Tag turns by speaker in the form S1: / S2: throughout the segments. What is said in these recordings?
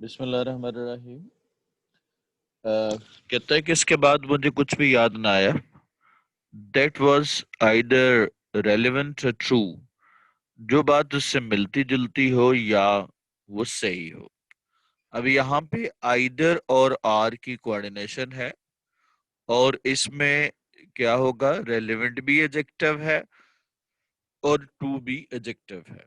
S1: بسم اللہ الرحمن الرحیم۔ کہتا ہے کہ اس کے بعد مجھے کچھ بھی یاد نہ آیا. دیٹ واز آئیدر ریلیونٹ اور ٹرو. جو بات اس سے ملتی جلتی ہو یا وہ صحیح ہو. اب یہاں پہ آئیدر اور آر کی کوآرڈینیشن ہے اور اس میں کیا ہوگا، ریلیونٹ بھی ایڈجیکٹو ہے اور ٹو بھی ایڈجیکٹو ہے.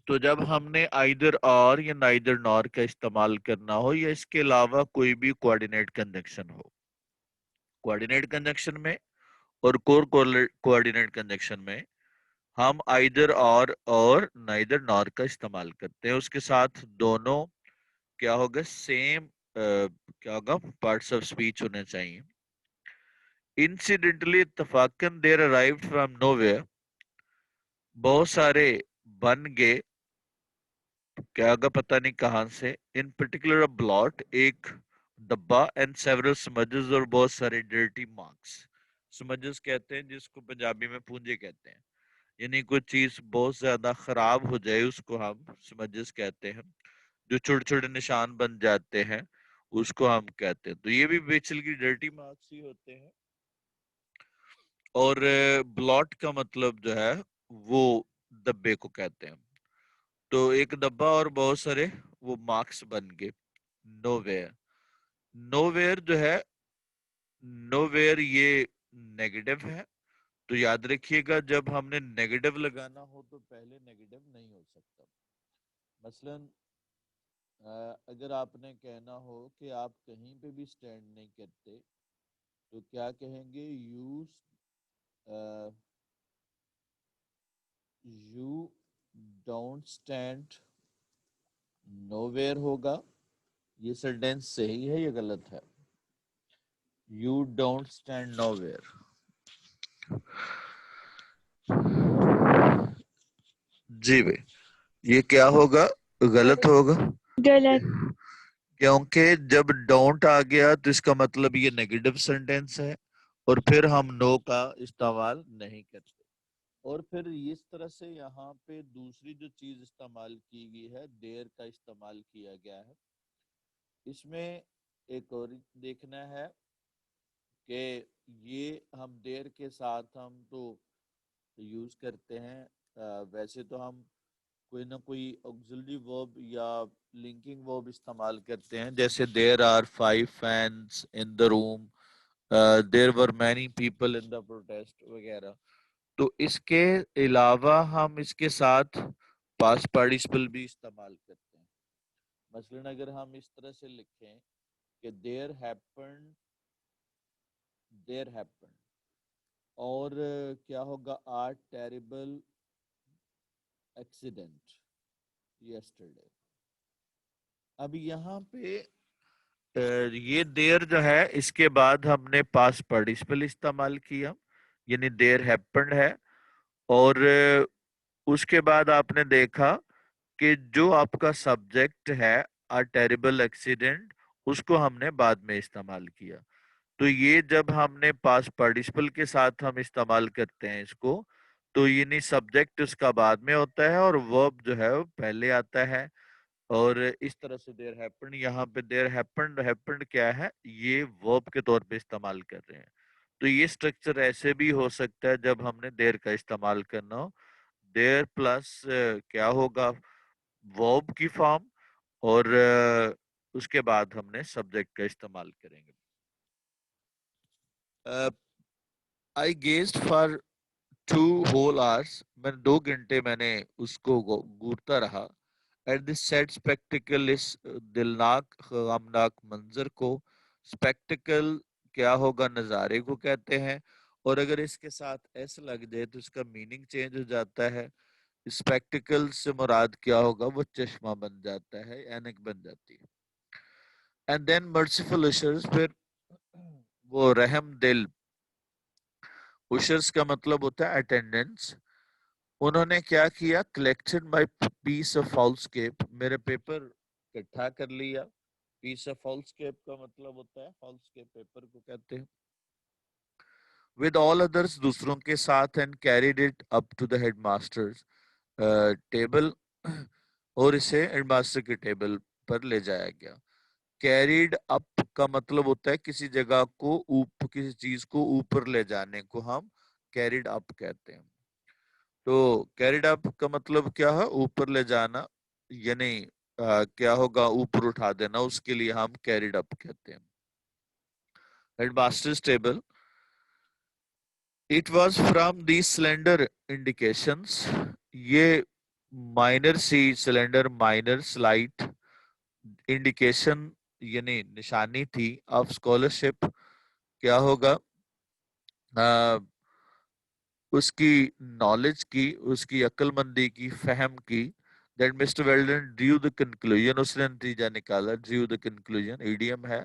S1: تو جب ہم نے آئیدر آر یا نائدر نار کا استعمال کرنا ہو یا اس کے علاوہ کوئی بھی کوآرڈینیٹ کنجنکشن ہو، کوآرڈینیٹ کنجنکشن میں اور کور کوآرڈینیٹ کنجنکشن میں ہم آئیدر آر اور نائدر نار کا استعمال کرتے ہیں. اس کے ساتھ دونوں کیا ہوگا، سیم کیا ہوگا، پارٹس آف اسپیچ ہونے چاہیے. انسیڈنٹلی اتفاقاً they arrived from nowhere, بہت سارے بن گئے کیا ہوگا پتہ نہیں کہاں سے. ان پرٹیکولر بلاٹ، ایک ڈبا اینڈ سیورل سمجز، اور بہت سارے ڈرٹی مارکس. سمجز کہتے ہیں جس کو پنجابی میں پونجے کہتے ہیں، یعنی کوئی چیز بہت زیادہ خراب ہو جائے اس کو ہم سمجز کہتے ہیں. جو چھوٹے چھوٹے نشان بن جاتے ہیں اس کو ہم کہتے ہیں. تو یہ بھی بیسیکلی ڈرٹی مارکس ہی ہوتے ہیں. اور بلاٹ کا مطلب جو ہے وہ ڈبے کو کہتے ہیں. تو ایک ڈبہ اور بہت سارے وہ مارکس بن گئے. نو ویئر، نو ویئر جو ہے، نو ویئر یہ نیگیٹو ہے. تو یاد رکھیے گا جب ہم نے نیگیٹو لگانا ہو تو پہلے نیگیٹو نہیں ہو سکتا. مثلا اگر آپ نے کہنا ہو کہ آپ کہیں پہ بھی سٹینڈ نہیں کرتے تو کیا کہیں گے، you don't stand nowhere ہوگا. یہ سینٹینس صحیح ہے یا غلط ہے؟ You don't stand nowhere. جی بھائی، یہ کیا ہوگا، غلط ہوگا.
S2: غلط.
S1: کیونکہ جب ڈونٹ آ گیا تو اس کا مطلب یہ نیگیٹو سینٹینس ہے اور پھر ہم نو کا استعمال نہیں کرتے. اور پھر اس طرح سے یہاں پہ دوسری جو چیز استعمال کی گئی ہے، دیر کا استعمال کیا گیا ہے. اس میں ایک اور دیکھنا ہے کہ یہ ہم دیر کے ساتھ ہم تو یوز کرتے ہیں. ویسے تو ہم کوئی نہ کوئی آگزیلری ورب یا لنکنگ ورب استعمال کرتے ہیں، جیسے there are 5 fans in the room, there were many people in the protest وغیرہ. تو اس کے علاوہ ہم اس کے ساتھ پاسٹ پارٹیسپل بھی استعمال کرتے ہیں. مثلا اگر ہم اس طرح سے لکھیں کہ دیر ہیپن، دیر ہیپن، اور کیا ہوگا، آر ٹیریبل ایکسیڈنٹ یسٹرڈے. اب یہاں پہ یہ دیر جو ہے اس کے بعد ہم نے پاسٹ پارٹیسپل استعمال کیا، یعنی دیر ہیپنڈ ہے. اور اس کے بعد آپ نے دیکھا کہ جو آپ کا سبجیکٹ ہے a terrible accident، اس کو ہم نے بعد میں استعمال کیا. تو یہ جب ہم نے پاسٹ پارٹیسپل کے ساتھ ہم استعمال کرتے ہیں اس کو، تو یعنی سبجیکٹ اس کا بعد میں ہوتا ہے اور ورب جو ہے وہ پہلے آتا ہے. اور اس طرح سے دیر ہیپنڈ، یہاں پہ دیر ہیپنڈ، ہیپنڈ کیا ہے، یہ ورب کے طور پہ استعمال کر رہے ہیں. تو یہ سٹرکچر ایسے بھی ہو سکتا ہے جب ہم نے دیر کا استعمال کرنا ہو، دیر پلس کیا ہوگا، ورب کی فارم، اور اس کے بعد ہم نے سبجیکٹ کا استعمال کریں گے. آئی گیزڈ فار 2 whole hours، میں 2 گھنٹے میں نے اس کو گورتا رہا. ایٹ دس سیٹ اسپیکٹیکل، اس دلناک غمناک منظر کو. اسپیکٹیکل کیا ہوگا، نظارے کو کہتے ہیں. اور اگر اس کے ساتھ ایس لگ جائے تو اس کا میننگ چینج ہو جاتا ہے. اسپیکٹیکل سے مراد کیا ہوگا، وہ چشمہ بن جاتا ہے، اینک بن جاتی ہے. اینڈ دین مرسیفل اشرز، پھر وہ رحم دل. اشرز کا مطلب ہوتا ہے اٹینڈنس. انہوں نے کیا کیا، کلیکٹڈ مائی پیس آف فالسکیپ، میرے پیپر اکٹھا کر لیا. پیس آف فالسکیپ کا مطلب ہوتا ہے، فالسکیپ پیپر کو کہتے ہیں. ود آل ادرس، دوسروں کے ساتھ. And carried it up to the headmaster table, اور اسے ہیڈ ماسٹر کے ٹیبل پر لے جایا گیا. کیریڈ اپ کا مطلب ہوتا ہے کسی جگہ کو کسی چیز کو اوپر لے جانے کو ہم کیریڈ اپ کہتے ہیں. تو کیریڈ اپ کا مطلب کیا ہے؟ اوپر لے جانا، یعنی کیا ہوگا؟ اوپر اٹھا دینا، اس کے لیے ہم کیریڈ اپ کہتے ہیں. Headmaster's table. It was from these slender indications. یہ مائنر سی سلینڈر مائنر سلائٹ انڈیکیشن یعنی نشانی تھی آف اسکالرشپ. کیا ہوگا؟ اس کی نالج کی، اس کی عقل مندی کی، فہم کی. That Mr. Weldon drew the conclusion. اس نے نتیجہ نکالا. drew the conclusion ایڈیم ہے.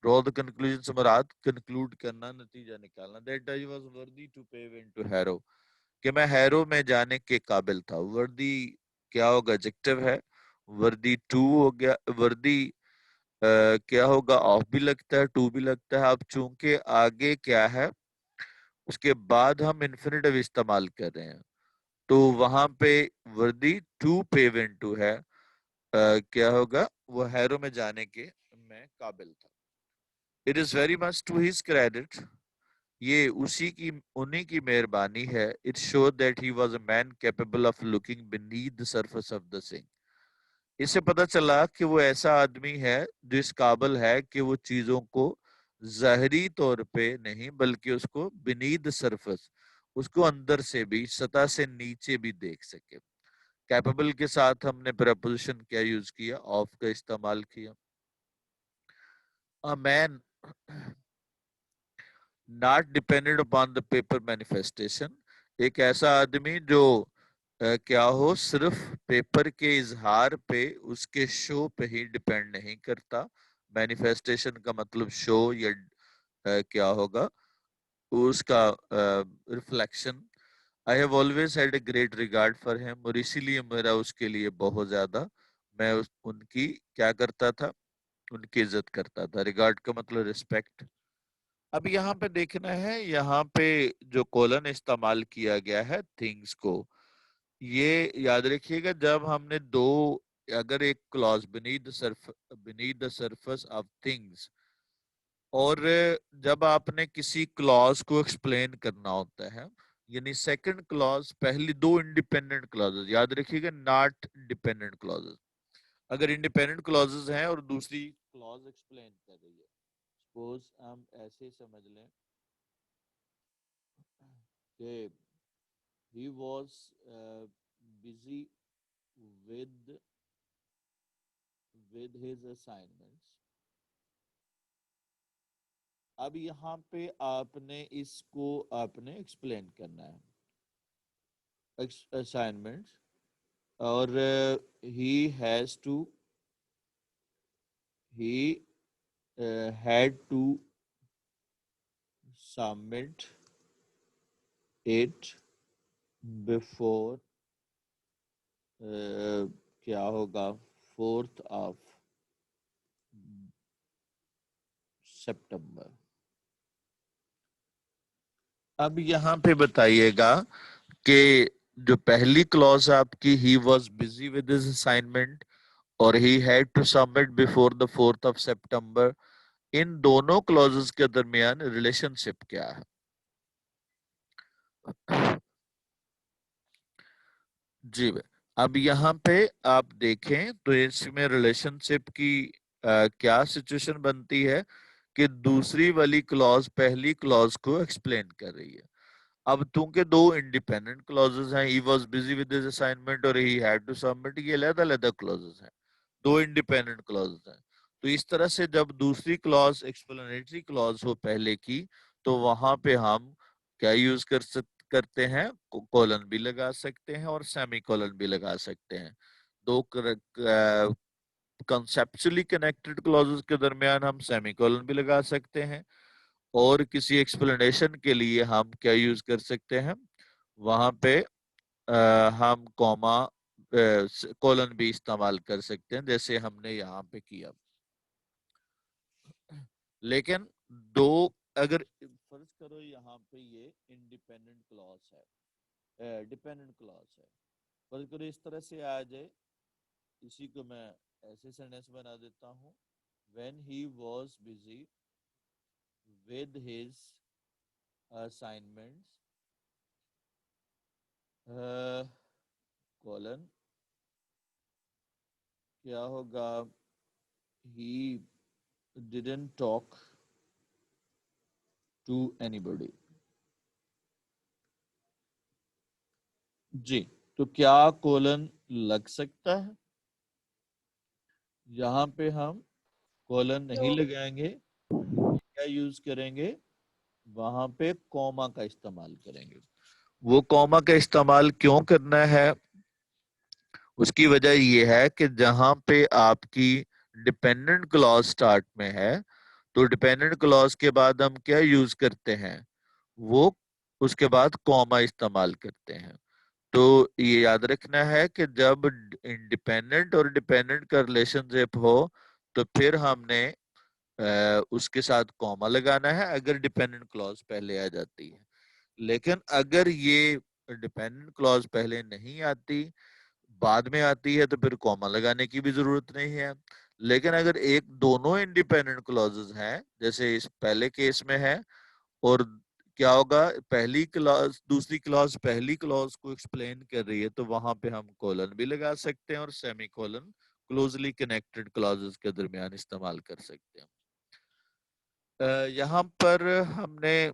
S1: draw the conclusion سے مراد کنکلوڈ کرنا، نتیجہ نکالنا. that I was worthy to pave into Harrow. کہ میں ہیرو میں جانے کے قابل تھا. worthy کیا ہوگا؟ ایڈجیکٹو ہے. worthy to ہو گیا. worthy کیا ہوگا؟ آف بھی لگتا ہے، ٹو بھی لگتا ہے. اب چونکہ آگے کیا ہے، اس کے بعد ہم انفینیٹو استعمال کر رہے ہیں، تو وہاں پہ وردی ٹو پیو انٹو ہے. کیا ہوگا؟ وہ ہیرو میں جانے کے میں قابل تھا. It is very much to his credit. یہ انہی کی مہربانی ہے. It show that he was a man capable of looking beneath the surface of the sea. اس سے پتہ چلا کہ وہ ایسا آدمی ہے جو اس قابل ہے کہ وہ چیزوں کو ظاہری طور پہ نہیں بلکہ اس کو beneath the surface، اس کو اندر سے بھی، سطح سے نیچے بھی دیکھ سکے. کیپیبل کے ساتھ ہم نے پریپوزیشن کیا یوز کیا؟ آف کا استعمال کیا. A man not dependent upon the paper manifestation. ایک ایسا آدمی جو کیا ہو، صرف پیپر کے اظہار پہ، اس کے شو پہ ہی ڈیپینڈ نہیں کرتا. مینیفیسٹیشن کا مطلب شو یا کیا ہوگا؟ اس کا reflection. I have always had a great regard for him. اور اسی لیے میرا اس کے لیے بہت زیادہ، میں ان کی کیا کرتا تھا؟ ان کی عزت کرتا تھا. ریگارڈ کا مطلب ریسپیکٹ. اب یہاں پہ دیکھنا ہے، یہاں پہ جو کولن استعمال کیا گیا ہے تھنگس کو، یہ یاد رکھیے گا جب ہم نے اگر ایک Claus beneath the surface of things، اور جب آپ نے کسی کلاز کو ایکسپلین کرنا ہوتا ہے، یعنی سیکنڈ کلاز، پہلی دو انڈیپینڈنٹ کلازز یاد رکھیے گا، ناٹ ڈیپینڈنٹ کلازز. اگر انڈیپینڈنٹ کلازز ہیں اور دوسری کلاز ایکسپلین کر رہی ہے، سپوز ہم ایسے سمجھ لیں کہ he was busy with his assignments. اب یہاں پہ آپ نے اس کو آپ نے ایکسپلین کرنا ہے، assignments، اور he had to submit it before کیا ہوگا 4th of September. اب یہاں پہ بتائیے گا کہ جو پہلی کلوز آپ کی he was busy with his assignment اور he had to submit before the 4th of September، ان دونوں کلوزز کے درمیان ریلیشن شپ کیا ہے؟ جی بھائی، اب یہاں پہ آپ دیکھیں تو اس میں ریلیشن شپ کی کیا سچویشن بنتی ہے کہ دوسری والی کلوز پہلی کلوز کو ایکسپلین کر رہی ہے. اب چونکہ دو انڈیپینڈنٹ کلوزز ہیں، he was busy with his assignment اور he had to submit، یہ علیحدہ علیحدہ کلوزز ہیں، دو انڈیپینڈنٹ کلوزز ہیں. تو اس طرح سے جب دوسری کلوز ایکسپلینیٹری کلوز ہو پہلے کی، تو وہاں پہ ہم کیا یوز کرتے ہیں؟ کولن بھی لگا سکتے ہیں اور سیمی کولن بھی لگا سکتے ہیں. دو کنسپچولی کنیکٹڈ کلوزز کے درمیان ہم سیمی کولن بھی لگا سکتے ہیں، اور کسی ایکسپلینیشن کے لیے ہم کیا یوز کر سکتے ہیں؟ وہاں پہ ہم کوما کولن بھی استعمال کر سکتے ہیں، جیسے ہم نے یہاں پہ کیا. لیکن اگر فرض کرو یہاں پہ یہ انڈیپینڈنٹ کلاس ہے، ڈیپینڈنٹ کلاس ہے، فرض کرو اس طرح سے آ جائے اسی کو میں ایسے سینٹینس بنا دیتا ہوں. when he was busy with his assignments colon کیا ہوگا he didn't talk to anybody. جی تو کیا کولن لگ سکتا ہے؟ یہاں پہ ہم کولن نہیں لگائیں گے, کیا یوز کریں گے, وہاں پہ کوما کا استعمال کریں گے. وہ کوما کا استعمال کیوں کرنا ہے؟ اس کی وجہ یہ ہے کہ جہاں پہ آپ کی ڈپینڈنٹ کلوز سٹارٹ میں ہے تو ڈپینڈنٹ کلوز کے بعد ہم کیا یوز کرتے ہیں, وہ اس کے بعد کوما استعمال کرتے ہیں. تو یہ یاد رکھنا ہے کہ جب انڈیپینڈنٹ اور ڈپینڈنٹ کا ریلیشن شپ ہو تو پھر ہم نے اس کے ساتھ کوما لگانا ہے اگر ڈپینڈنٹ کلوز پہلے آ جاتی ہے. لیکن اگر یہ ڈپینڈنٹ کلوز پہلے نہیں آتی, بعد میں آتی ہے, تو پھر کوما لگانے کی بھی ضرورت نہیں ہے. لیکن اگر ایک دونوں انڈیپینڈنٹ کلوزز ہیں جیسے اس پہلے کیس میں ہے, اور کیا ہوگا پہلی کلاس دوسری کلاس پہلی کلاس کو ایکسپلین کر رہی ہے, تو وہاں پہ ہم کولن بھی لگا سکتے ہیں اور semi colon closely connected clauses کے درمیان استعمال کر سکتے ہیں. یہاں پر ہم نے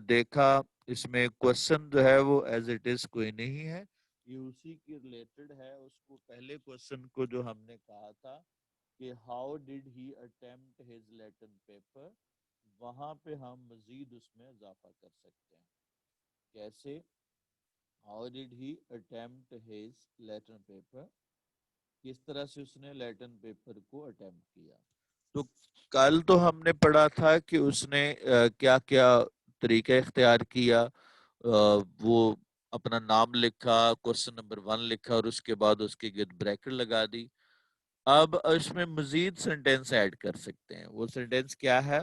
S1: دیکھا اس میں کوشچن جو ہے وہ ایز اٹ از کوئی نہیں ہے, یہ اسی کی ریلیٹڈ ہے اس کو پہلے کوشچن کو جو ہم نے کہا تھا کہ how did he attempt his Latin paper, وہاں پہ ہم مزید اس میں اضافہ کر سکتے ہیں. کیسے؟ How did he attempt his Latin paper, کس طرح سے اس نے لیٹن پیپر کو اٹیمپٹ کیا. تو کل تو ہم نے پڑھا تھا کہ اس نے کیا کیا طریقہ اختیار کیا, وہ اپنا نام لکھا, کوشچن نمبر 1 لکھا اور اس کے بعد اس کے گرد بریکٹ لگا دی. اب اس میں مزید سینٹینس ایڈ کر سکتے ہیں. وہ سینٹینس کیا ہے؟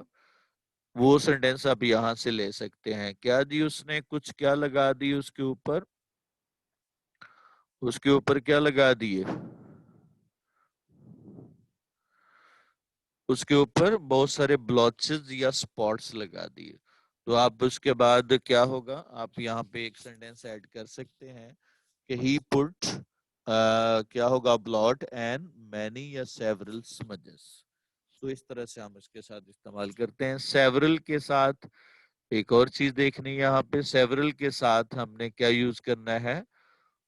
S1: وہ سینٹینس آپ یہاں سے لے سکتے ہیں. کیا جی اس نے کچھ کیا لگا دی اس کے اوپر, اس کے اوپر کیا لگا دیے, اس کے اوپر بہت سارے بلوچز یا سپاٹس لگا دیے. تو آپ اس کے بعد کیا ہوگا, آپ یہاں پہ ایک سینٹینس ایڈ کر سکتے ہیں کہ ہی پٹ کیا ہوگا بلاٹ اینڈ مینی یا سیورل سمجز. تو اس طرح سے ہم اس کے ساتھ استعمال کرتے ہیں. سیورل کے ساتھ ایک اور چیز دیکھنی ہے, یہاں پہ سیورل کے ساتھ ہم نے کیا یوز کرنا ہے,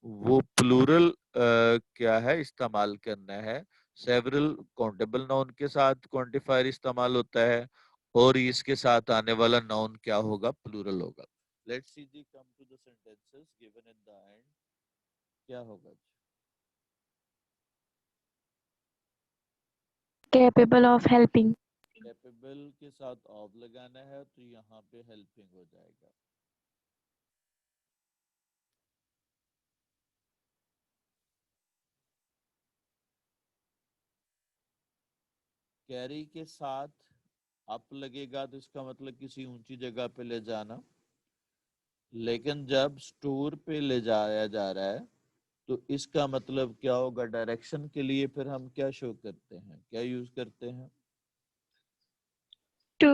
S1: وہ پلورل کیا ہے استعمال کرنا ہے. سیورل کاؤنٹیبل ناؤن کے ساتھ کوانٹیفائر استعمال ہوتا ہے, اور اس کے ساتھ آنے والا ناؤن کیا ہوگا, پلورل ہوگا. لیٹس سی جی come to the sentences given in the end. کیا ہوگا جی,
S2: capable of helping.
S1: کیپیبل کے ساتھ آف لگانا ہے تو یہاں پہ ہیلپنگ ہو جائے گا. کیری کے ساتھ اپ لگے گا تو اس کا مطلب کسی اونچی جگہ پہ لے جانا, لیکن جب سٹور پہ لے جایا جا رہا ہے تو اس کا مطلب کیا ہوگا, ڈائریکشن کے لیے پھر ہم کیا شو کرتے ہیں, کیا یوز کرتے ہیں,
S2: To.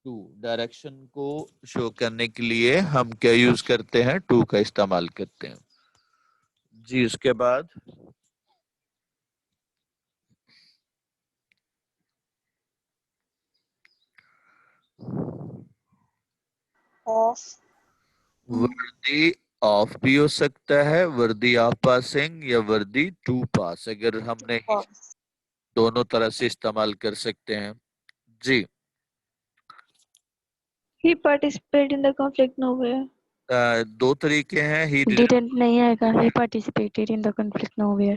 S1: ٹو. ڈائریکشن کو شو کرنے کے لیے ہم کیا یوز کرتے ہیں, ٹو کا استعمال کرتے ہیں. جی اس کے بعد
S3: Of.
S1: وردی آف بھی ہو سکتا ہے, وردی آف پاسنگ یا وردی ٹو پاس, اگر ہم نے
S3: Pass.
S1: دونوں طرح سے استعمال کر سکتے ہیں. جی
S2: He participated in the conflict nowhere.
S1: دو طریقے ہیں. ہی
S2: Didn't نہیں آئے گا. He participated in the conflict nowhere.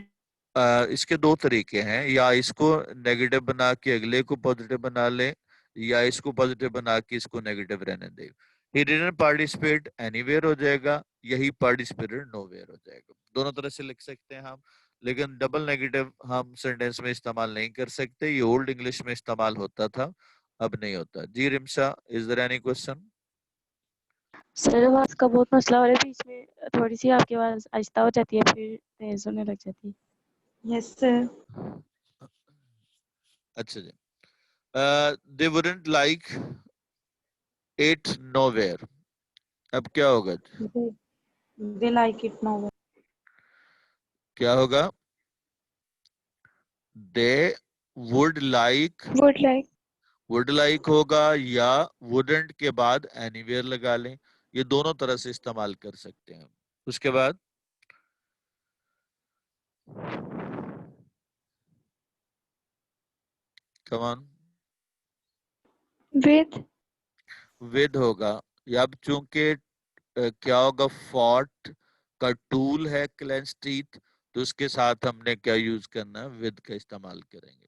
S1: اس کے دو طریقے ہیں, یا اس کو نیگیٹو بنا کے اگلے کو پوزیٹو بنا لے, یا اس کو پوزیٹو بنا کے اس کو نیگیٹو رہنے دے. He didn't participate anywhere ہو جائے گا, یہی participated nowhere ہو جائے گا. دونوں طرح سے لکھ سکتے ہیں ہم, لیکن ڈبل نیگیٹو ہم سینٹینس میں استعمال نہیں کر سکتے. یہ اولڈ انگلش میں استعمال ہوتا تھا, اب نہیں ہوتا. جی Rimsha, is there any question?
S2: سر آواز کا بہت مسئلہ ہو رہا ہے, بیچ میں تھوڑی سی آپ کی آواز آہستہ ہو جاتی ہے, پھر تیز ہونے لگ جاتی ہے.
S4: Yes, sir.
S1: اچھا جی. They wouldn't like it nowhere. اب کیا ہوگا؟
S4: They like it nowhere.
S1: کیا ہوگا؟ They would like
S2: Would like.
S1: ہوگا یا wouldn't کے بعد anywhere لگا لیں. یہ دونوں طرح سے استعمال کر سکتے ہیں. اس کے بعد come on.
S2: With.
S1: ہوگا یا اب چونکہ کیا ہوگا فوٹ کا ٹول ہے کلینچ ٹیتھ تو اس کے ساتھ ہم نے کیا یوز کرنا ہے ود کا استعمال کریں گے.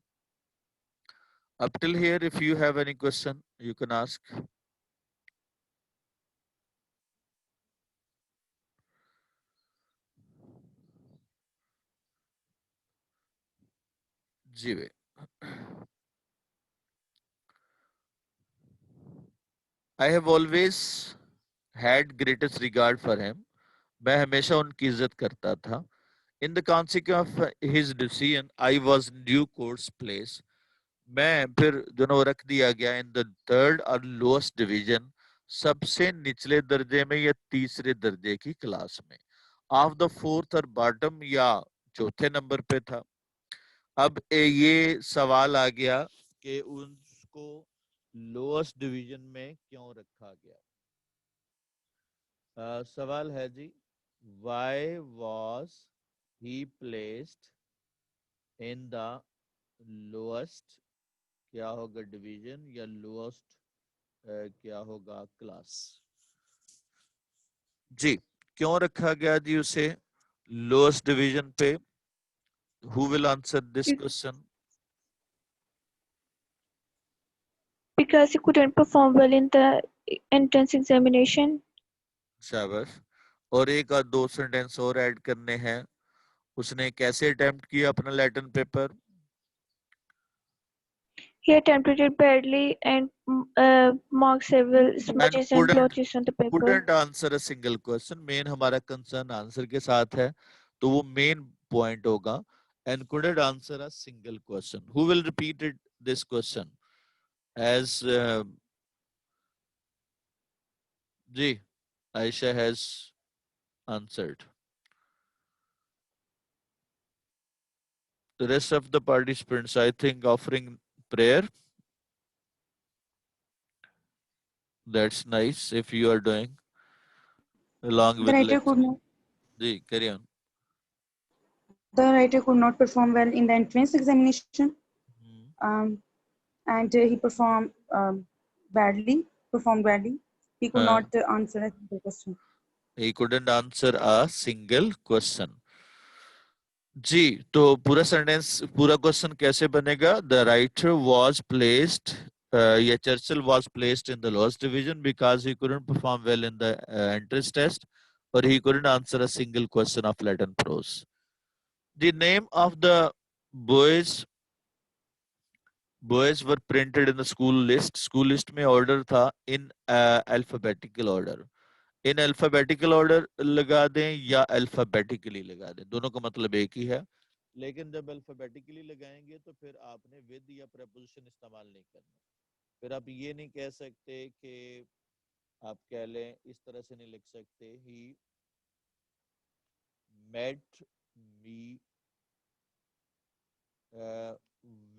S1: up till here if you have any question you can ask. جی بھائی. I have always had greatest regard for him. میں ہمیشہ ان کی عزت کرتا تھا. In the consequence of his decision, I was in due course place. میں پھر جو نا وہ رکھ دیا گیا in the third or lowest division, سب سے نچلے درجے میں یا تیسرے درجے کی کلاس میں. Of the fourth or bottom یا چوتھے نمبر پہ تھا. اب یہ سوال آ گیا کہ اس کو لوئسٹ ڈویژن میں کیوں رکھا گیا. سوال ہے جی why was he placed in the lowest کیا ہوگا ڈویژن یا lowest کیا ہوگا کلاس. جی کیوں رکھا گیا جی اسے lowest ڈویژن پہ. who will answer this question.
S2: Because he couldn't perform well in the entrance examination.
S1: شاباش. اور ایک اور دو سینٹینس اور ایڈ کرنے ہیں. اس نے کیسے اٹیمپٹ کیا اپنا لیٹن paper.
S2: He attempted it badly and marked several smudges and blotches on the paper.
S1: couldn't answer a single question. مین ہمارا کنسرن آنسر کے ساتھ ہے تو وہ مین پوائنٹ ہوگا. and couldn't answer a single question. who will repeat it, this question as جی Aisha has answered. The rest of the participants, I think, offering prayer. That's nice if you are doing along
S4: The
S1: with
S4: writer
S1: lecture.
S4: could not.
S1: Ji, carry on.
S4: The writer could not perform well in the entrance examination, and he performed badly. He could not answer a single question.
S1: He couldn't answer a single question. جی تو پورا sentence پورا question کیسے بنے گا. The writer was placed یا Churchill was placed in the lowest division because he couldn't perform well in the entrance test or he couldn't answer a single question of Latin prose. The name of the boys were printed in the school list. school list میں order تھا in alphabetical order. In alphabetical order لگا دیں یا alphabetically لگا دیں دونوں کا مطلب ایک ہی ہے. لیکن جب الفابیٹیکلی لگائیں گے تو پھر آپ نے ود یا پریپوزیشن استعمال نہیں کرنا. پھر آپ یہ نہیں کہہ سکتے کہ آپ کہہ لیں اس طرح سے نہیں لکھ سکتے ہی met me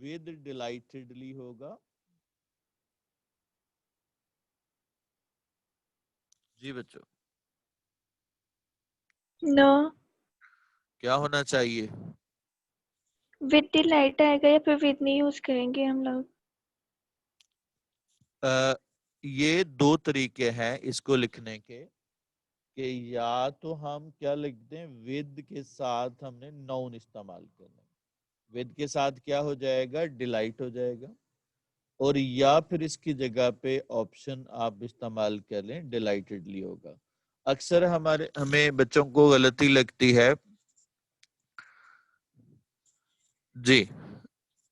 S1: with delightedly ہوگا. جی بچوں
S2: No.
S1: کیا ہونا چاہیے.
S2: With delight آئے گا یا پھر with نہیں یوز کریں گے ہم لوگ.
S1: یہ دو طریقے ہیں اس کو لکھنے کے کہ یا تو ہم کیا لکھ دیں ود کے ساتھ ہم نے نون استعمال کرنا. ود کے ساتھ کیا ہو جائے گا ڈیلائٹ ہو جائے گا. اور یا پھر اس کی جگہ پہ آپشن آپ استعمال کر لیں ڈیلائٹڈلی ہوگا. اکثر ہمیں بچوں کو غلطی لگتی ہے جی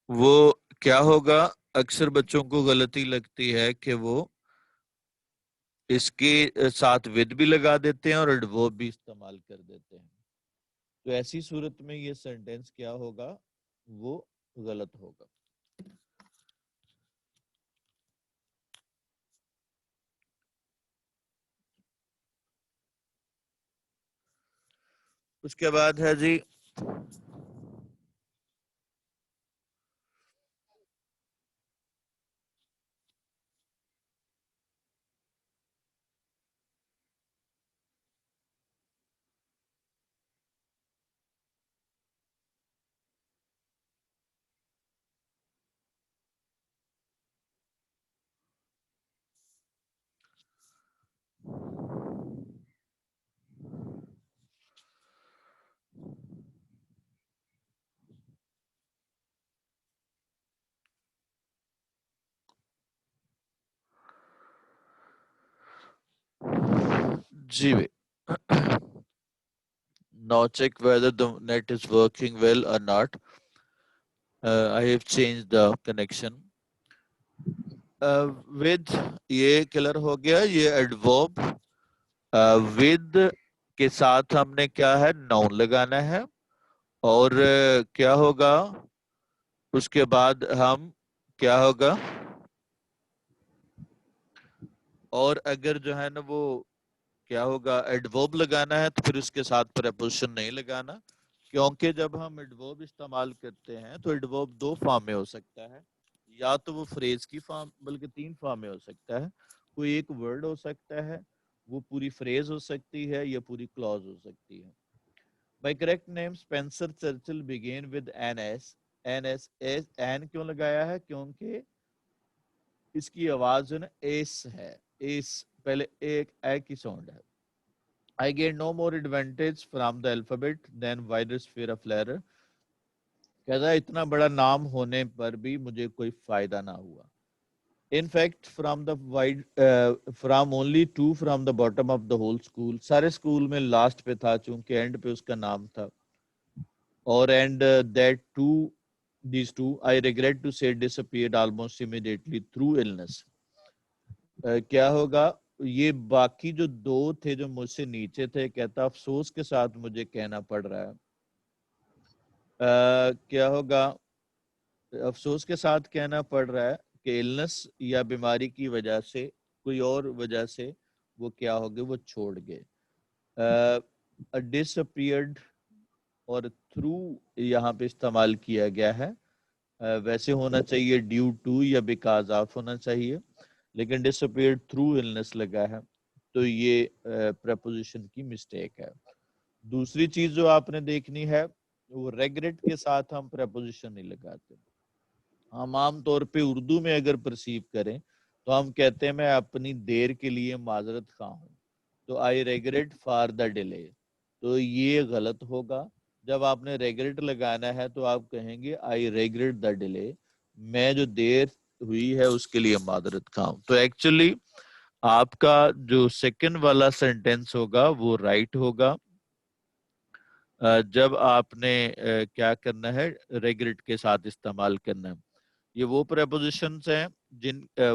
S1: وہ کیا ہوگا اکثر بچوں کو غلطی لگتی ہے کہ وہ اس کے ساتھ ود بھی لگا دیتے ہیں اور وہ بھی استعمال کر دیتے ہیں. تو ایسی صورت میں یہ سینٹینس کیا ہوگا؟ وہ غلط ہوگا. اس کے بعد ہے جی جی بھائی. Now check whether the net is working well or not. I have changed the connection. With یہ کلر ہو گیا. یہ ایڈورب with کے ساتھ ہم نے کیا ہے ناؤن لگانا ہے. اور کیا ہوگا اس کے بعد ہم کیا ہوگا, اور اگر جو ہے نا وہ کیا ہوگا ایڈورب لگانا ہے تو پھر اس کے ساتھ پریپوزیشن نہیں لگانا, کیونکہ جب ہم ایڈورب استعمال کرتے ہیں تو ایڈورب دو فارم میں ہو سکتا ہے. یا تو وہ فریز کی فارم, بلکہ تین فارم میں ہو سکتا ہے. کوئی ایک ورڈ ہو سکتا ہے, وہ پوری فریز ہو سکتی ہے, یا پوری کلوز ہو سکتی ہے. By correct name Spencer Churchill begin with N S. An کیوں لگایا ہے؟ کیونکہ اس کی آواز جو ہے نا ایس ہے. ایس پہلے ایک اے کی ساؤنڈ ہے. I gain no more advantage from the alphabet than wider sphere of letter. کہتا ہے اتنا بڑا نام ہونے پر بھی مجھے کوئی فائدہ نہ ہوا. In fact, from only two from the bottom of the whole school. سارے اسکول میں لاسٹ پہ تھا چونکہ اینڈ پہ اس کا نام تھا. اور and these two, I regret to say disappeared almost immediately through illness. کیا ہوگا؟ یہ باقی جو دو تھے جو مجھ سے نیچے تھے, کہتا افسوس کے ساتھ مجھے کہنا پڑ رہا ہے. کیا ہوگا؟ افسوس کے ساتھ کہنا پڑ رہا ہے کہ النس یا بیماری کی وجہ سے, کوئی اور وجہ سے وہ کیا ہو گئے, وہ چھوڑ گئے. disappeared اور تھرو یہاں پہ استعمال کیا گیا ہے. ویسے ہونا چاہیے ڈیو ٹو یا بیکاز آف ہونا چاہیے, لیکن disappeared through illness لگا ہے, تو یہ preposition کی مسٹیک ہے. دوسری چیز جو آپ نے دیکھنی ہے, وہ regret کے ساتھ ہم preposition نہیں لگاتے. ہم عام طور پہ اردو میں اگر پرسیو کریں تو ہم کہتے ہیں میں اپنی دیر کے لیے معذرت خواہ ہوں, تو I regret for the delay. تو یہ غلط ہوگا. جب آپ نے regret لگانا ہے تو آپ کہیں گے I regret the delay. میں جو دیر ہوئی ہے اس کے لیے معذرت خواہ ہوں. تو ایکچولی آپ کا جو سیکنڈ والا سینٹینس ہوگا وہ رائٹ ہوگا. جب آپ نے کیا کرنا ہے, ریگریٹ کے ساتھ استعمال کرنا ہے. یہ وہ پریپوزیشنز ہیں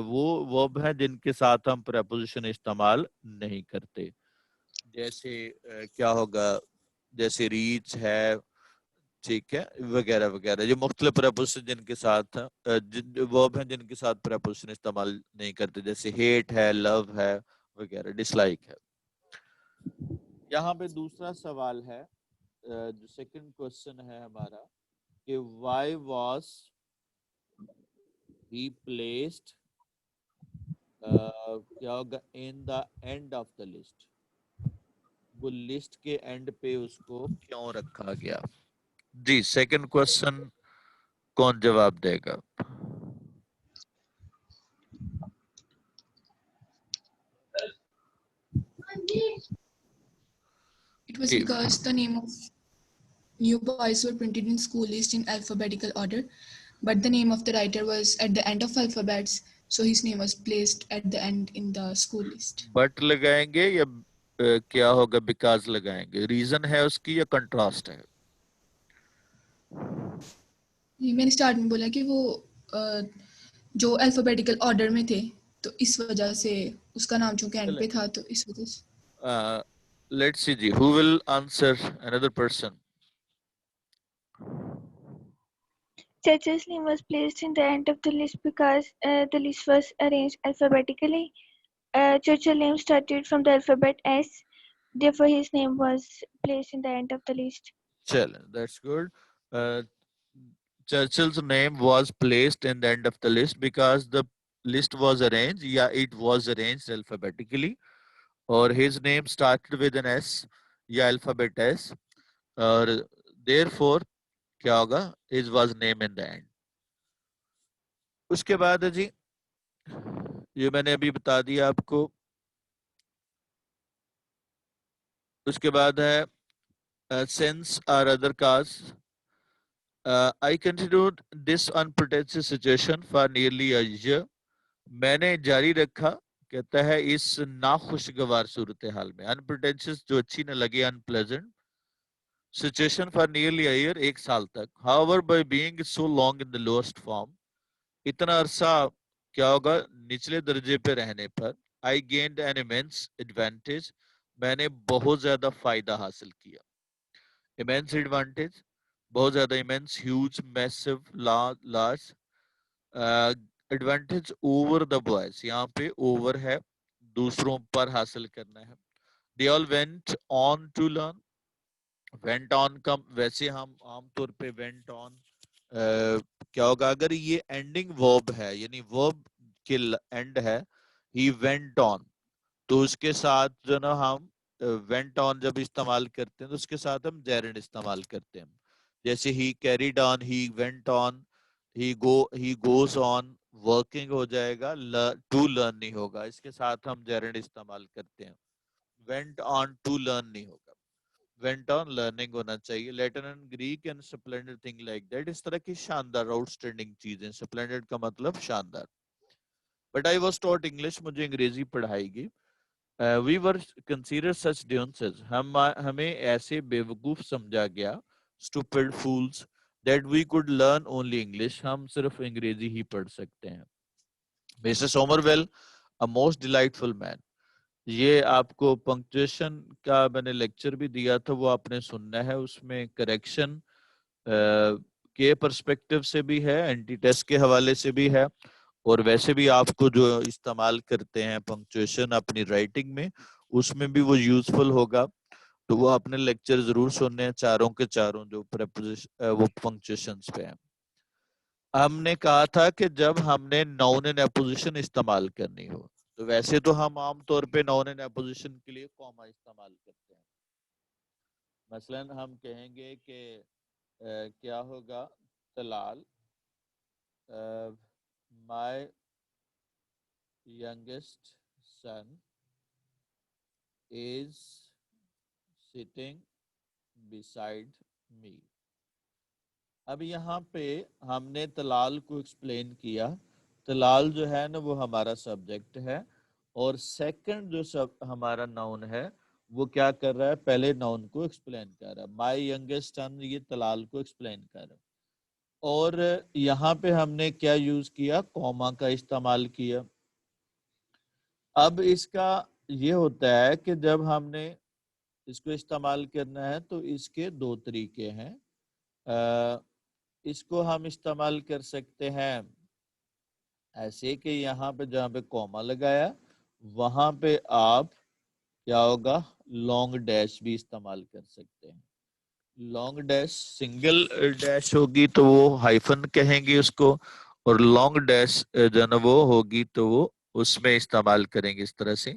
S1: وہ ورب ہیں جن کے ساتھ ہم پریپوزیشن استعمال نہیں کرتے. جیسے کیا ہوگا, جیسے ریچ ہے, ٹھیک ہے, وغیرہ وغیرہ. یہ مختلف پریپوزیشن جن کے ساتھ ورب ہیں جن کے ساتھ پریپوزیشن استعمال نہیں کرتے, جیسے ہیٹ ہے, لو ہے, وغیرہ, ڈس لائک ہے. یہاں پہ دوسرا سوال ہے, جو سیکنڈ کوشچن ہے ہمارا, کہ وائی واز ہی پلیسڈ کیا ہوگا in the end of the list. وہ لسٹ کے اینڈ پہ اس کو کیوں رکھا گیا؟ جی سیکنڈ کوشچن کون جواب دے گا؟
S5: It was because the name of new boys were printed in school list in alphabetical order, but the name of the writer was at the end of alphabets, so his name was placed at the end in the school list.
S1: But لگائیں گے یا کیا ہوگا because لگائیں گے؟ Reason ہے اس کی یا کنٹراسٹ ہے؟
S5: میں نے سٹارٹ میں بولا کہ وہ جو الفابیٹیکل آرڈر میں تھے تو اس وجہ سے اس کا نام چونکہ اینڈ پہ تھا تو اس وجہ سے.
S1: لیٹس سی جی, who will answer another person?
S2: Churchill's name was placed in the end of the list because the list was arranged alphabetically. Churchill name started from the alphabet S, therefore his name was placed in the end of the list.
S1: چلیں that's good. Churchill's name was placed in the end of the list because the list was arranged, it was arranged alphabetically, or his name started with an S یا alphabet S, اور therefore کیا ہوگا his was name in the end. اس کے بعد ہے جی یہ میں نے ابھی بتا دیا آپ کو. اس کے بعد ہے since or other cause. I continued this unprotected situation for nearly a year. میں نے جاری رکھا کہتا ہے اس ناخوشگوار صورتحال میں unprotected جو اچھی نہ لگے unpleasant situation for nearly a year ایک سال تک. However, by being so long in the lowest form اتنا عرصہ کیا ہوگا نچلے درجے پہ رہنے پر I gained an immense advantage میں نے بہت زیادہ فائدہ حاصل کیا. immense advantage بہت زیادہ immense huge massive large advantage over the boys یہاں پہ over ہے دوسروں پر حاصل کرنا ہے. they all went on to learn. went on کا ویسے ہم عام طور پہ went on کیا ہوگا اگر یہ ending verb ہے یعنی verb کے end ہے he went on تو اس کے ساتھ جو نا ہم went on جب استعمال کرتے ہیں تو اس کے ساتھ ہم gerund استعمال کرتے ہیں. جیسے he carried on, he went on, he goes on working ہو جائے گا, to learn نہیں ہوگا, اس کے ساتھ ہم gerund استعمال کرتے ہیں. went on to learn نہیں ہوگا, went on learning ہونا چاہیے. Latin and Greek and splendid thing like that اس طرح کی شاندار outstanding چیزیں. splendid کا مطلب شاندار. But I was taught English مجھے انگریزی پڑھائی گئی. We were considered such dunces ہمیں ایسے بیوقوف سمجھا گیا stupid fools that we could learn only English ہم صرف انگریزی ہی پڑھ سکتے ہیں. Mr. Somerville a most delightful man. یہ آپ کو پنکچویشن کا میں نے لیکچر بھی دیا تھا وہ آپ نے سننا ہے. اس میں کریکشن کے پرسپیکٹیو سے بھی ہے اینٹی ٹیسٹ کے حوالے سے بھی ہے اور ویسے بھی آپ کو جو استعمال کرتے ہیں پنکچویشن اپنی رائٹنگ میں اس میں بھی وہ یوزفل ہوگا. تو وہ آپ نے لیکچر ضرور سننے ہیں چاروں کے چاروں جو وہ پنکچویشنز پہ ہیں. ہم نے کہا تھا کہ جب ہم نے ناؤن اینڈ اپوزیشن استعمال کرنی ہو تو ویسے تو ہم عام طور پہ ناؤن اینڈ اپوزیشن کے لیے کوما استعمال کرتے ہیں. مثلا ہم کہیں گے کہ کیا ہوگا Talal my youngest son is sitting beside me. اب یہاں پہ ہم نے طلال کو ایکسپلین کیا. طلال جو ہے نا وہ ہمارا سبجیکٹ ہے اور سیکنڈ جو ہمارا ناؤن ہے وہ کیا کر رہا ہے پہلے ناؤن کو ایکسپلین کر رہا ہے. my youngest son یہ طلال کو ایکسپلین کر رہا ہے اور یہاں پہ ہم نے کیا یوز کیا کوما کا استعمال کیا. اب اس کا یہ ہوتا ہے کہ جب ہم نے اس کو استعمال کرنا ہے تو اس کے دو طریقے ہیں. اس کو ہم استعمال کر سکتے ہیں ایسے کہ یہاں پہ جہاں پہ کوما لگایا وہاں پہ آپ کیا ہوگا لانگ ڈیش بھی استعمال کر سکتے ہیں. لانگ ڈیش سنگل ڈیش ہوگی تو وہ ہائفن کہیں گے اس کو اور لانگ ڈیش جو نا وہ ہوگی تو وہ اس میں استعمال کریں گے اس طرح سے.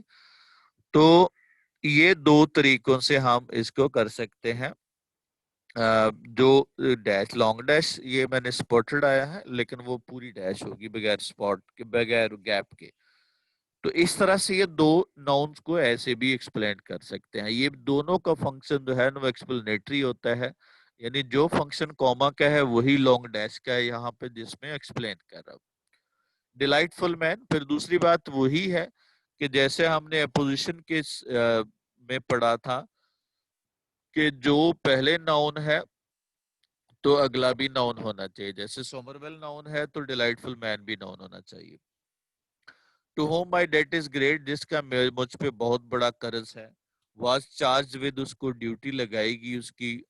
S1: تو یہ دو طریقوں سے ہم اس کو کر سکتے ہیں. جو ڈیش لانگ ڈیش یہ میں نے سپورٹڈ آیا ہے لیکن وہ پوری ڈیش ہوگی بغیر سپورٹ کے بغیر گیپ کے. تو اس طرح سے یہ دو ناؤنز کو ایسے بھی ایکسپلین کر سکتے ہیں. یہ دونوں کا فنکشن جو ہے وہ ایکسپلینیٹری ہوتا ہے یعنی جو فنکشن کوما کا ہے وہی لانگ ڈیش کا ہے یہاں پہ جس میں ایکسپلین کر رہا ہوں. ڈیلائٹ فل مین پھر دوسری بات وہی ہے کہ جیسے ہم نے اپوزیشن کے میں پڑھا تھا کہ جو پہلے ناؤن ہے تو اگلا بھی ناؤن ہونا چاہیے. جیسے سومرویل ناؤن ہے تو ڈیلائٹ فل مین بھی ناؤن ہونا چاہیے. To whom my debt is great جس کا مجھ پہ بہت بڑا قرض ہے. واز چارج ود اس کو ڈیوٹی لگائی گی اس کی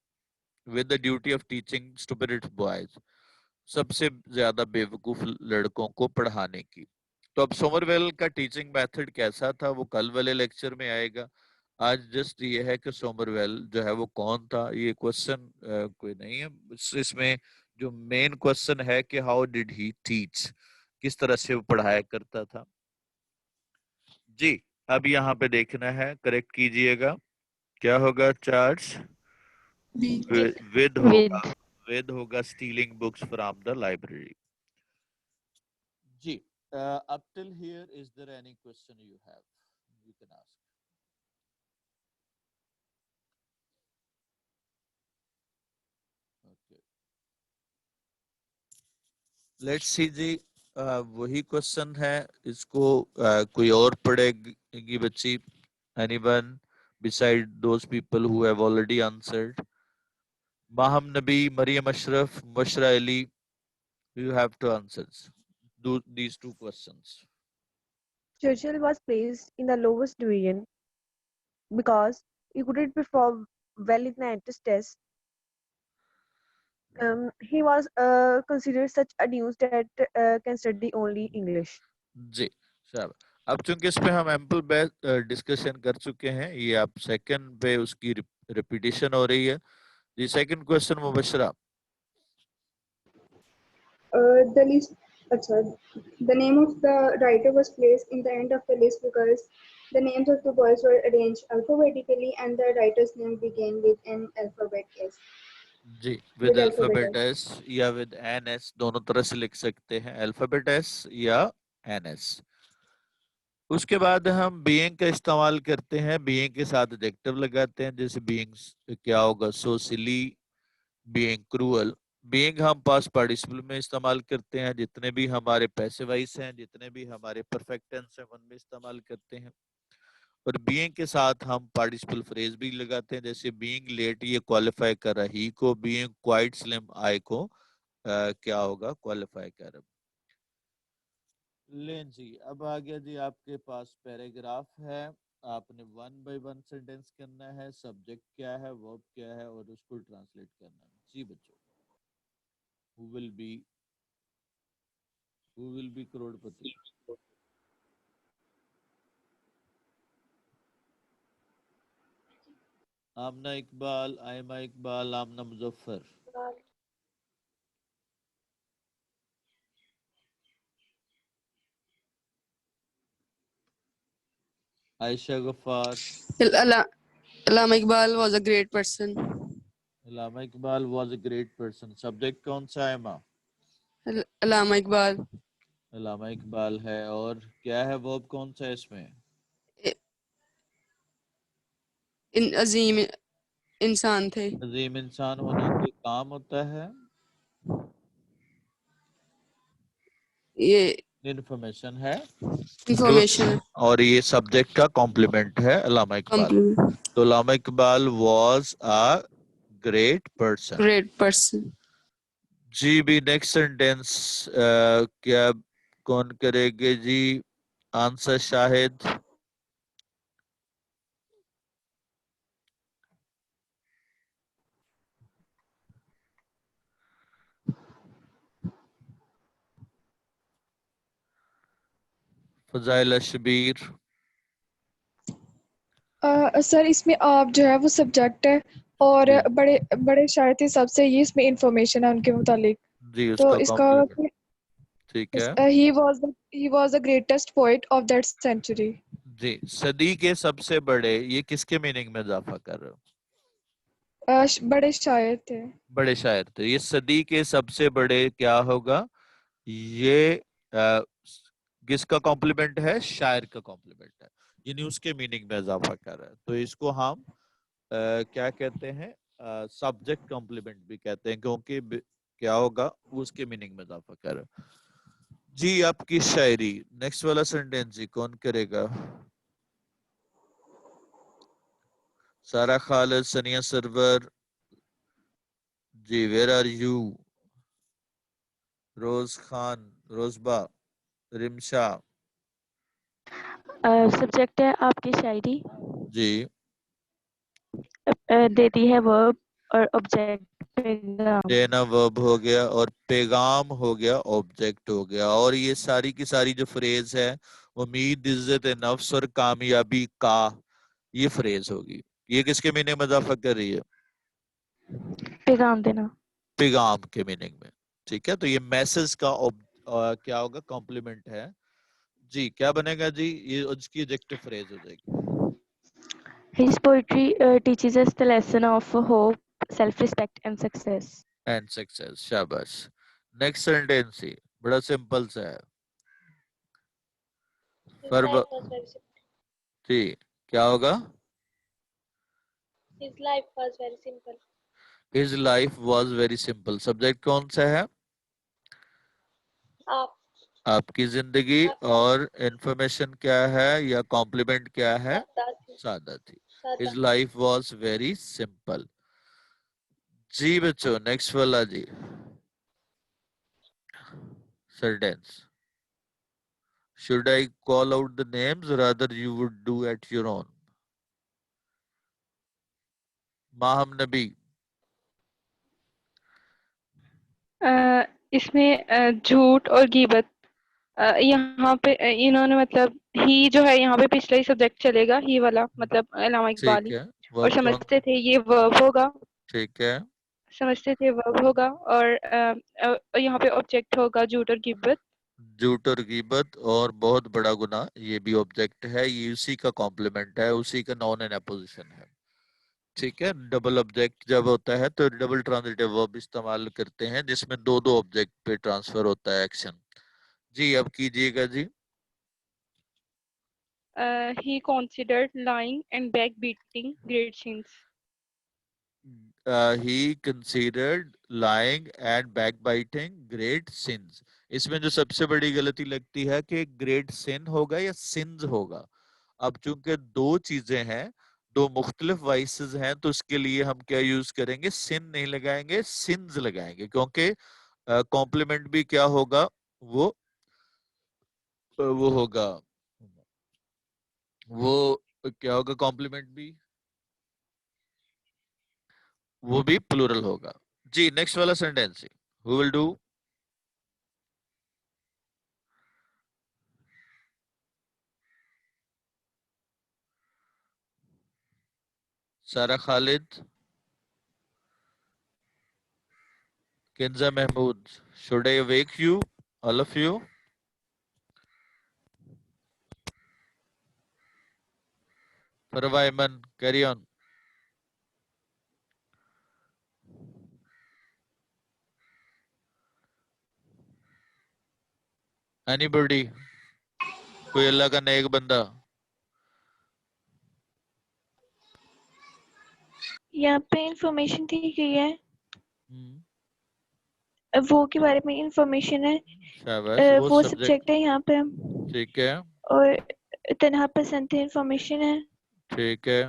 S1: with the duty of teaching stupid boys. سب سے زیادہ بیوقوف لڑکوں کو پڑھانے کی. تو اب سومرویل کا ٹیچنگ میتھڈ کیسا تھا وہ کل والے لیکچر میں آئے گا. آج جسٹ یہ ہے کہ سومرویل جو ہے وہ کون تھا. یہ کوشچن کوئی نہیں ہے اس میں. جو مین کوشچن ہے کہ ہاؤ ڈیڈ ہی ٹیچ, کس طرح سے وہ پڑھایا کرتا تھا. جی اب یہاں پہ دیکھنا ہے, کریکٹ کیجئے گا. کیا ہوگا چارج؟
S5: B.
S1: ود ہوگا. ود ہوگا stealing books from the library. جی up till here is there any question you have? You can ask. Okay. Let's see جی وہی کوشچن ہے, اس کو کوئی اور پڑھے گی بچی. anyone beside those people who have already answered? ماہم نبی, مریم اشرف, مشرا علی, you have to answer these two questions.
S3: Churchill was placed in the lowest division because he couldn't perform well in the entrance test. He was considered such a news that can study only English.
S1: جی شاباش. اب چونکہ اس پہ ہم ample discussion کر چکے ہیں, یہ آپ سیکنڈ پہ اس کی ریپیٹیشن ہو رہی ہے. جی second question Mubashra.
S4: The list, the name of the writer was placed in the end of the list because the names of the boys were arranged alphabetically and the writer's name began with an alphabet S.
S1: جی with
S4: alphabet
S1: alphabet S یا with N S, دونوں طرح سے لکھ سکتے ہیں, alphabet S یا N S. اس کے بعد ہم بینگ کا استعمال کرتے ہیں, بینگ کے ساتھ ایڈجیکٹو لگاتے ہیں. جیسے بینگ کیا ہوگا, سو سلی, بینگ کروئل. بینگ ہم پاس پارٹیسپل میں استعمال کرتے ہیں, جتنے بھی ہمارے پیسے وائس ہیں, جتنے بھی ہمارے پرفیکٹ ٹینس ہیں ان میں استعمال کرتے ہیں. اور بینگ کے ساتھ ہم پارٹیسپل فریز بھی لگاتے ہیں. جیسے بینگ لیٹ, یہ کوالیفائی کر رہا ہی کو, بینگ کوائٹ سلم آئی کو کیا ہوگا, کوالیفائی کر رہا. لیں جی اب آ گیا جی آپ کے پاس پیراگراف ہے. آپ نے 1 by 1 سینٹینس کرنا ہے. سبجیکٹ کیا ہے, ورب کیا ہے, اور اس کو ٹرانسلیٹ کرنا ہے. جی بچوں, who will be کروڑ پتی. آمنہ اقبال, آئمہ اقبال, آمنہ مظفر. عائشہ غفار.
S6: Allama Iqbal was a great person.
S1: Allama Iqbal was a great person. Subject کون سا ہے ماں؟
S6: Allama Iqbal
S1: علامہ اقبال ہے. اور کیا ہے ورب کون سا ہے اس میں؟
S6: عظیم انسان تھے.
S1: عظیم انسان ہونا. کوئی کام ہوتا ہے؟
S6: یہ
S1: انفارمیشن ہے.
S6: انفارمیشن
S1: اور یہ سبجیکٹ کا کمپلیمنٹ ہے علامہ اقبال.
S6: کمپلیمنٹ.
S1: تو Allama Iqbal was a great person.
S6: Great person.
S1: جی بھی نیکسٹ سینٹینس کیا کون کرے گے جی؟ آنسر شاہد. فضائل شبیر.
S7: سر اس میں آپ جو ہے وہ سبجیکٹ ہے اور
S1: جی
S7: بڑے بڑے شاعر تھے سب سے, یہ اس میں انفارمیشن ہے ان کے متعلق.
S1: جی اس
S7: تو
S1: کا
S7: اس کا
S1: کمپلیمنٹ ٹھیک ہے.
S7: he was the greatest poet of that century.
S1: جی صدی کے سب سے بڑے, یہ کس کے میننگ میں اضافہ کر رہے ہو؟
S7: بڑے شاعر تھے.
S1: بڑے شاعر تھے. یہ صدی کے سب سے بڑے کیا ہوگا؟ یہ کس کا کمپلیمنٹ ہے؟ شاعر کا کمپلیمنٹ ہے, یعنی اس کے میننگ میں اضافہ کر رہا ہے. تو اس کو ہم کیا کہتے ہیں؟ سبجیکٹ کمپلیمنٹ بھی کہتے ہیں, کیونکہ کیا ہوگا وہ اس کے میننگ میں اضافہ کر رہا ہے. جی آپ کی شاعری نیکسٹ والا سینٹینس جی کون کرے گا؟ سارا خالد, ثنیہ سرور. جی where are you? Rose Khan, Rozba, Rimsha.
S8: Subject ہے آپ کی شاعری,
S1: جی
S8: دیتی ہے ورب اور آبجیکٹ. پیغام
S1: دینا ورب ہو گیا اور پیغام ہو گیا آبجیکٹ ہو گیا. اور یہ ساری کی ساری جو فریز ہے امید عزت نفس اور کامیابی کا یہ فریز ہوگی. یہ کس کے میننگ میں اضافہ کر رہی ہے؟
S8: پیغام دینا.
S1: پیغام کے میننگ میں. ٹھیک ہے تو یہ میسج کا کیا ہوگا کمپلیمنٹ ہے. جی کیا بنے گا جی یہ اس کی ایڈجیکٹو فریز ہو جائے گی.
S8: His poetry teaches us the lesson of hope, self-respect and success.
S1: And success. شاباش. نیکسٹ سینٹینس ہی بڑا سمپل سا ہے.
S2: His
S1: فرب
S2: life was very simple.
S1: جی کیا ہوگا.
S2: His life was very simple.
S1: His life was very simple. Subject کون سا ہے.
S2: آپ
S1: آپ کی زندگی.
S2: آپ کا
S1: اور انفارمیشن کیا ہے یا کمپلیمنٹ کیا ہے.
S2: سادہ تھی
S1: سادہ تھی.
S2: سادہ.
S1: His life was very simple. جی بچوں نیکسٹ والا جی. Sentence. Should I call out the names rather you would do at your own. ماہم نبی.
S7: اس میں جھوٹ اور غیبت یہاں پہ انہوں نے مطلب ہی جو ہے یہاں پہ پچھلا ہی سبجیکٹ چلے گا ہی والا مطلب علامہ
S1: ٹھیک
S7: اقبالی
S1: ہے
S7: اور
S1: ورب کون.
S7: سمجھتے تھے یہ ورب ہوگا
S1: ٹھیک ہے.
S7: سمجھتے تھے ورب ہوگا اور یہاں پہ آبجیکٹ ہوگا جھوٹ اور غیبت.
S1: جھوٹ اور غیبت اور بہت بڑا گناہ یہ بھی آبجیکٹ ہے. یہ اسی کا کمپلیمنٹ ہے اسی کا نون ان اپوزیشن ہے. ٹھیک ہے. ڈبل آبجیکٹ جب ہوتا ہے تو ڈبل ٹرانزٹیو ورب استعمال کرتے ہیں جس میں دو دو آبجیکٹ پہ ٹرانسفر ہوتا ہے ایکشن. جی اب کیجئے گا جی.
S7: He considered lying and backbiting great sins.
S1: He considered lying and backbiting great sins. اس میں جو سب سے بڑی غلطی لگتی ہے کہ گریٹ سن ہوگا یا سنز ہوگا. اب چونکہ دو چیزیں ہیں دو مختلف وائسز ہیں تو اس کے لیے ہم کیا یوز کریں گے. سن نہیں لگائیں گے سنز لگائیں گے کیونکہ کمپلیمنٹ بھی کیا ہوگا وہ ہوگا وہ کیا ہوگا کمپلیمنٹ بھی وہ بھی پلورل ہوگا. جی نیکسٹ والا سینٹینس. Who will do. سارا خالد. Kinza Mahmood. Should I wake you all of you. Farwa Aiman carry on. Anybody کوئی اللہ کا نیک بندہ.
S2: یہاں پہ انفارمیشن دی گئی ہے
S1: ہم،
S2: وہ کے بارے میں انفارمیشن ہے
S1: شاباش وہ
S2: وہ
S1: سبجیکٹ.
S2: سبجیکٹ ہے یہاں پہ
S1: ٹھیک ہے.
S2: اور تنہا پسند ہے انفارمیشن ہے.
S1: ٹھیک ہے.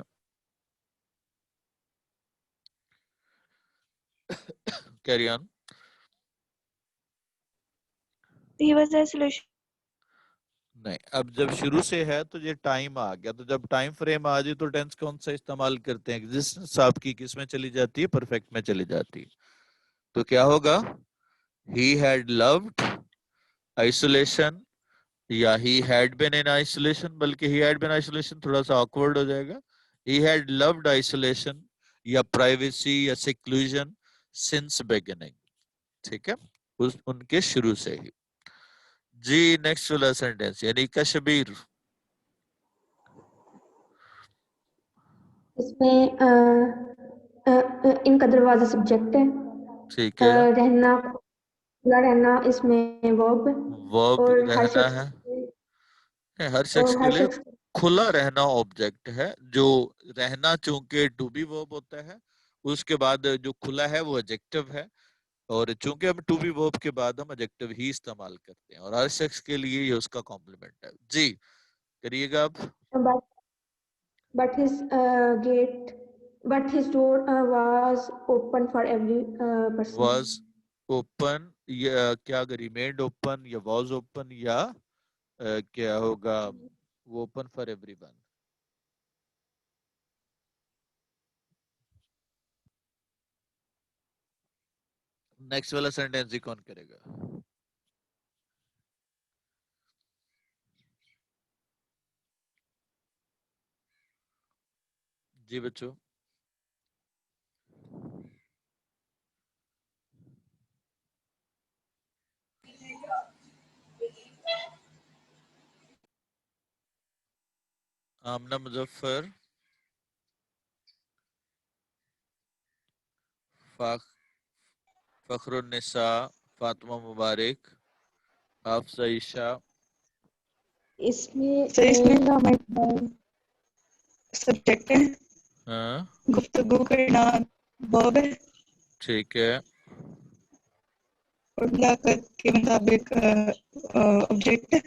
S1: carry on.
S2: He was the solution.
S1: نہیں اب جب شروع سے ہے تو یہ ٹائم آ گیا تو جب ٹائم فریم آ جائے تو ٹینس کون سا استعمال کرتے ہیں ایگزسٹنس آپ کی کس میں چلی جاتی ہے پرفیکٹ میں چلی جاتی ہے. تو کیا ہوگا. He had loved isolation یا he had been in isolation بلکہ he had been isolation تھوڑا سا awkward ہو جائے گا. He had loved isolation یا privacy یا seclusion since beginning. ٹھیک ہے ان کے شروع سے ہی. جی نیکسٹ والا سینٹینس یعنی کشبیر.
S4: اس میں ان کا دروازہ سبجیکٹ ہے.
S1: ٹھیک ہے.
S4: رہنا کھلا رہنا اس میں ورب
S1: ورب
S4: اور ہر
S1: رہنا
S4: شخص
S1: ہے ہر شخص کے لیے کھلا رہنا آبجیکٹ ہے جو رہنا چونکہ ٹو بی ورب ہوتا ہے اس کے بعد جو کھلا ہے وہ ایڈجیکٹو ہے اور چونکہ ہم ٹو بی ورب کے بعد ہم ایڈجیکٹو ہی استعمال کرتے ہیں اور ہر شخص کے لیے یہ اس کا کمپلیمنٹ ہے. جی کریے گا آپ.
S4: but his gate but his door was open for every person.
S1: Was open یا کیا ریمینڈ اوپن یا واز اوپن یا کیا ہوگا وہ open for every one. Next والا سینٹینس ہی کون کرے گا؟ جی بچوں. آمنہ مظفر، فخر النساء، فاطمہ مبارک، حافظہ عائشہ.
S9: اس میں
S10: سر اس میں سبجیکٹ ہے،
S1: ہاں
S10: گفتگو کرنا verb ہے،
S1: ٹھیک ہے.
S10: اور ملاقات کے مطابق آبجیکٹ ہے.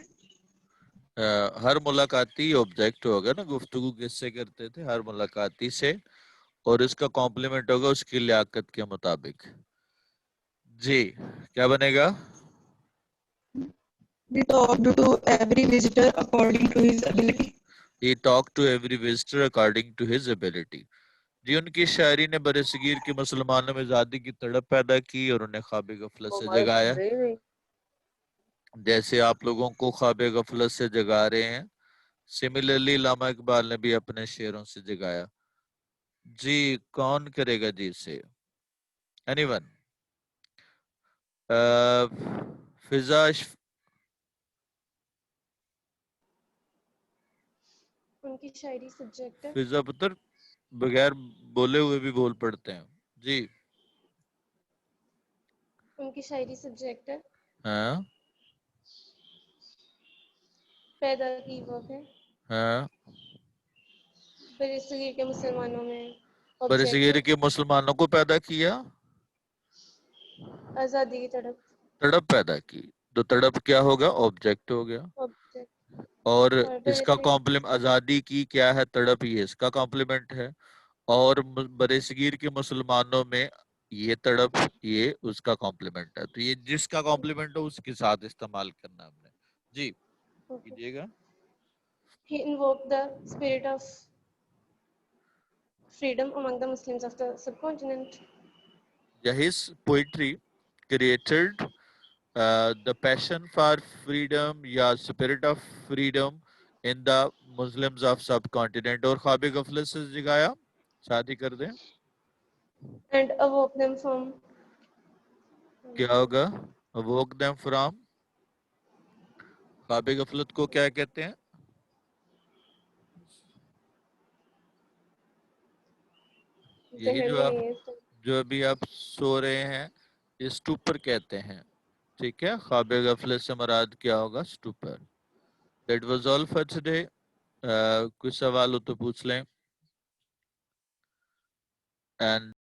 S1: ہر ملاقاتی آبجیکٹ ہوگا نا، گفتگو کس سے کرتے تھے؟ ہر ملاقاتی سے، اور اس کا کمپلیمنٹ ہوگا اس کی لیاقت کے مطابق. جی کیا بنے گا؟
S10: We talked to every visitor according to his ability.
S1: He talked to every visitor according to his ability. جی ان کی شاعری نے برصغیر کے مسلمانوں میں آزادی کی تڑپ پیدا کی اور انہیں خواب غفلت
S3: وہ
S1: سے
S3: ہمارا
S1: جگایا،
S3: سن رہے ہی نہیں.
S1: جیسے آپ لوگوں کو خواب غفلت سے جگا رہے ہیں. سملرلی علامہ اقبال نے بھی اپنے شعروں سے جگایا. جی کون کرے گا جی سے؟ Any one? فضا
S9: ان کی شاعری سبجیکٹ ہے.
S1: فضا پتر بغیر بولے ہوئے بھی بول پڑتے ہیں. جی
S9: ان کی شاعری سبجیکٹ ہے.
S1: ہاں
S9: پیدا کی وہ ہے.
S1: ہاں.
S9: برصغیر کے مسلمانوں میں آبجیکٹ
S1: برصغیر
S9: ہے.
S1: کے مسلمانوں کو پیدا کیا،
S9: آزادی کی تڑپ
S1: تڑپ پیدا کی. تو تڑپ کیا ہوگا؟ آبجیکٹ ہو گیا.
S9: آبجیکٹ.
S1: اور
S9: اور
S1: اس کا
S9: برصغیر
S1: کمپلیمنٹ آزادی کی کیا ہے؟ تڑپ، یہ اس کا کمپلیمنٹ ہے. اور برصغیر کے مسلمانوں میں یہ تڑپ، یہ اس کا کمپلیمنٹ ہے. تو یہ جس کا کمپلیمنٹ ہو اس کے ساتھ استعمال کرنا ہم نے. جی کیجیے گا.
S9: He invoked the spirit of freedom among the Muslims of the subcontinent.
S1: His poetry created the passion for freedom یا spirit of freedom in the Muslims of subcontinent. اور خواب غفلت سے جگایا، شادی کر دیں.
S9: And awoke them from
S1: کیا ہوگا؟ awoke them from. خواب غفلت کو کیا کہتے ہیں؟ یہی
S9: ذہن
S1: جو
S9: میں
S1: آپ،
S9: نہیں ہے اس ٹائم.
S1: جو ابھی آپ سو رہے ہیں، یہ اسٹوپر کہتے ہیں. ٹھیک ہے، خواب غفلت سے مراد کیا ہوگا؟ Stupor. That was all for today. کوئی سوال ہو تو پوچھ لیں. And